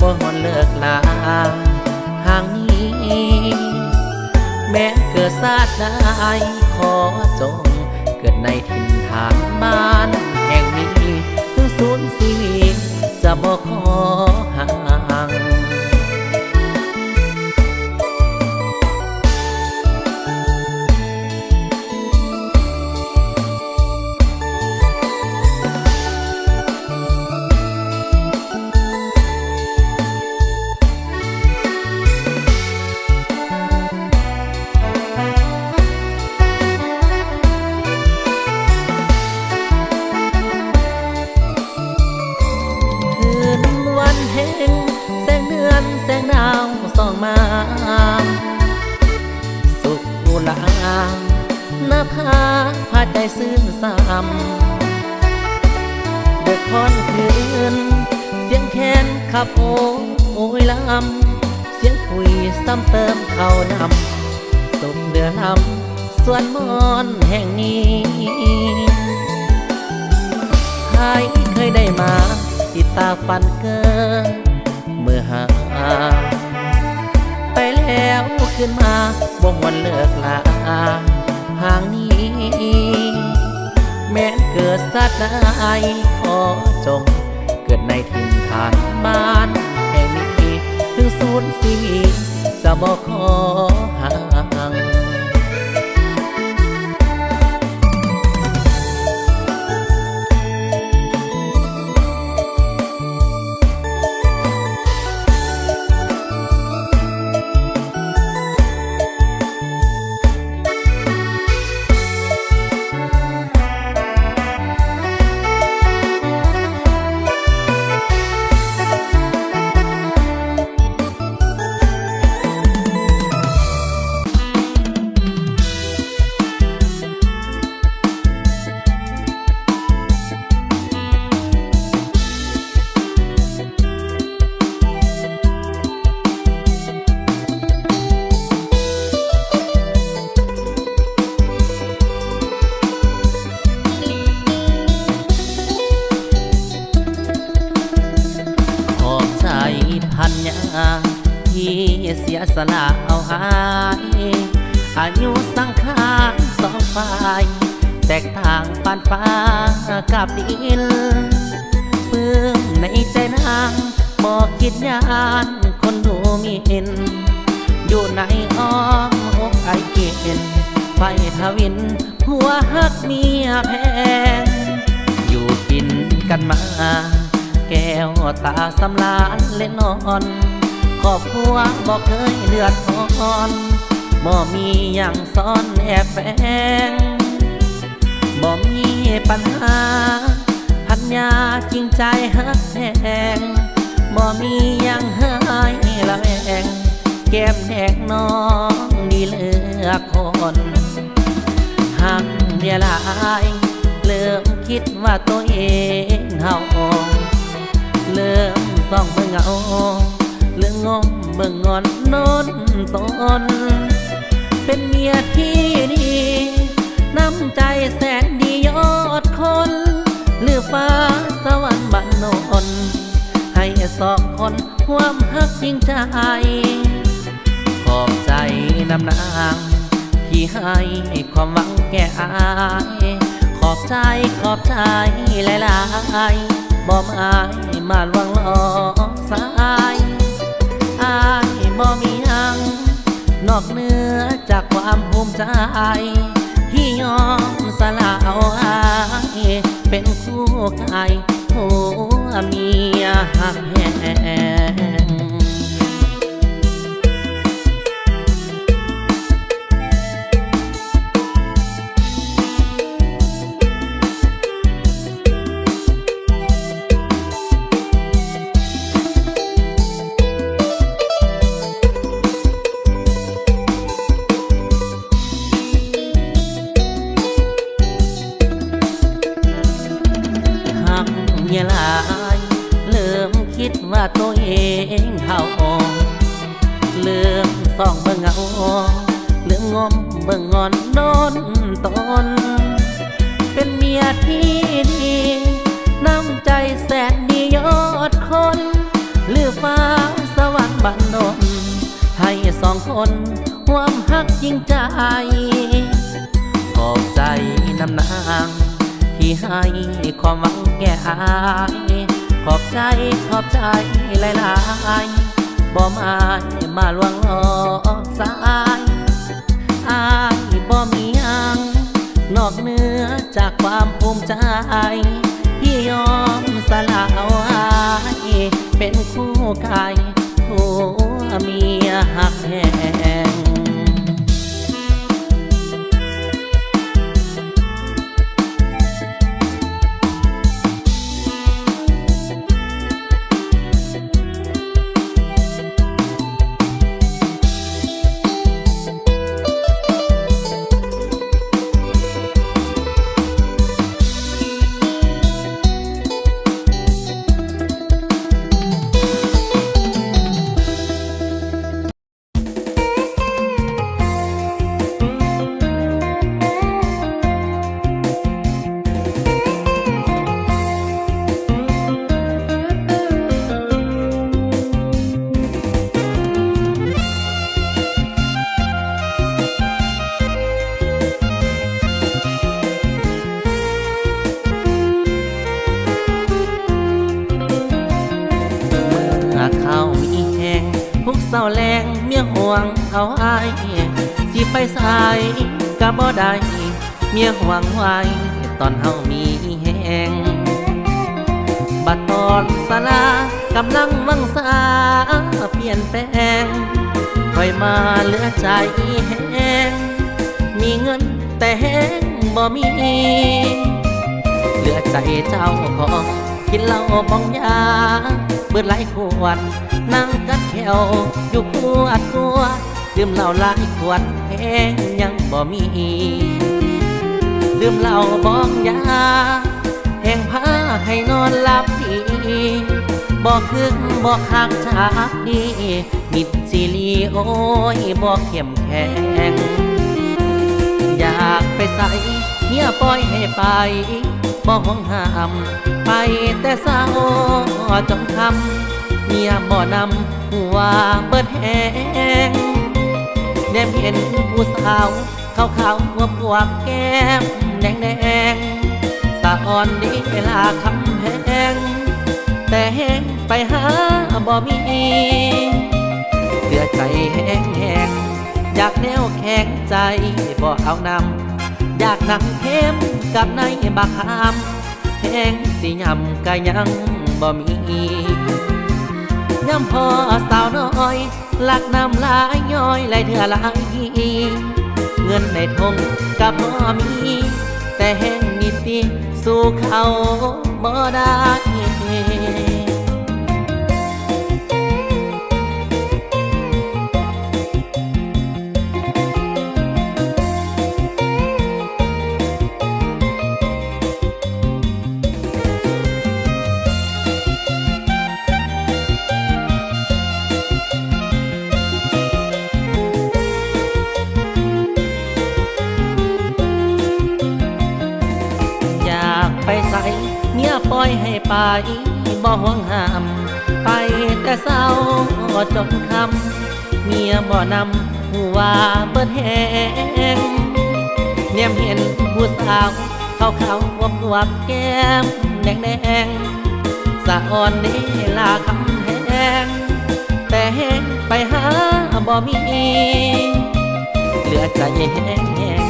บ่ฮอนเลิกลาห่างนี้แม้เกิดชาติใดขอจงเกิดในถิ่นฐานบ้านแห่งนี้ถึงสูญชีวิตจะบ่ขอห่างแสงดาวส่องมาสุขอุลางหน้าผาพาใจซื่นซ้ำเดือดคอนคืนเสียงแคนขับโอยลำเสียงคุยซ้ำเติมเข้านำสุขเดือลำส่วนมอนแห่งนี้ใครเคยได้มาติดตาฝันเกินเมื่อหาไปแล้วขึ้นมาบ่หวนเลิกลาห่างนี้แม้เกิดสัตว์ใดขอจงเกิดในถิ่นฐานบ้านแห่งนี้ถึงสูญชีวิตจะบ่ขอห่างพันยาที่เสียสละเอาหายอายุสังขารสองฝ่ายแตกต่างปานฟ้ากับดินปลื้มในใจนางบอกคิดยานคนดูมีเห็นอยู่ในอ้อมอกไอเกณฑ์ไฟทวินหัวหักเมียแพงอยู่กินกันมาแก้วตาสำลานเล่นนอนครอบครัวบอกเคยเลือดร้อนบ่มีอย่างซ่อนแอบแฝงบ่มีปัญหาพันยาจริงใจฮักแทงบ่มีอย่างหายละแวงแก้มแดงน้องดีเลือกคนหักเดียลายเริ่มคิดว่าตัวเองเฮาเริ่มส่องเบิ่งเอาเรื่องงมเบิ่งงอนโน้นตนเป็นเมียที่ดีน้ำใจแสนดียอดคนหรือฟ้าสวรรค์บันโนนให้สองคนร่วมฮักจริงใจขอบใจน้ำนางที่ให้ความหวังแก่อายขอบใจหลายๆบ่มาลวงล้อสายอายบ่มีหังนอกเหนือจากความภูมิใจที่ยอมสละเอาอายเป็นคู่กายผัวเมียหักแหง ยหลายเริ่มคิดว่าตัวเองเฮาเริ่มส่องเบิ่งเอาเรื่องงมเบิ่งงอนโดนตนเป็นเมียที่ดีน้ำใจแสนดียอดคน หรือฟ้าสวรรค์บันดลให้สองคนร่วมฮักยิ่งใจขอบใจน้ำนางที่ให้ความหวังแก่อายขอบใจหลายๆบ่มาลวงหลอกสายอายบ่มียังนอกเหนือจากความภูมิใจที่ยอมสละเอาไว้เป็นคู่กายผัวเมียหักแหงข้าวมีแห้งทุกเศร้าแรงเมียห่วงเอาอายสิไปใส่ก็บ่ได้เมียห่วงไว้ตอนเฮามีแห้งบัดตอนสลากำลังวังสาเปลี่ยนแปลงค่อยมาเหลือใจแห้งมีเงินแต่แห้งบ่มีเหลือใจเจ้าของกินเหล้าบองยาเบิดหลายขวดนั่งกัดแขวอยู่ขวดดื่มเหล้าหลายขวดแห้งยังบ่มีดื่มเหล้าบองยาแห้งพาให้นอนหลับดีบ่คึกบ่คักฉากดีมิดซีรีโอ้ยบ่เข้มแข็งอยากไปใส่เมียปล่อยให้ไปบ่ห่วงห้ามไปแต่เศร้าจนคำเมียบ่นำหัวเบิดแหงแนมเห็นผู้สาวขาวๆพวกแก้มแดงสะอ่อนดีเวลาคำแหงแต่แหงไปหาบ่มีเหลือใจแห้งอยากแนวแข็งใจบ่เอานำอยากนั่งเข้มกับในบักขามแห้งสิยำก็ยังบ่มีย้ำพอสาวน้อยหลักน้ำลายย้อยไหลเถื่อหลายเงินในทงกับบ่มีแต่แห้งนิดตีสู้เขาบ่ได้ไปใส่เมียปล่อยให้ไปบ่ห่วงห้ามไปแต่เศร้าจนคำเมียบ่นำหัวเบิดแหงเนียมเห็นผู้สาวขาวๆแก้มแดงสะอ่อนเดลาคำแหงแต่แหงไปหาบ่มีเหลือใจแห้ง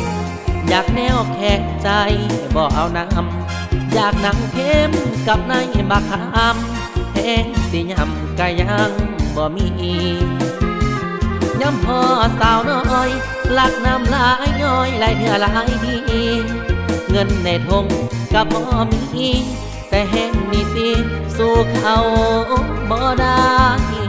อยากแนวแขกใจบ่เอาน้ำอยากนั่งเข้มกับนายบักขามแห้งสิยำก็ยังบ่มีย้ำพอสาวน้อยหลักน้ำลายย้อยไหลเถื่อหลายดีเงินในทงก็บ่มีแต่แห้งนี่สิสู้เขาบ่ได้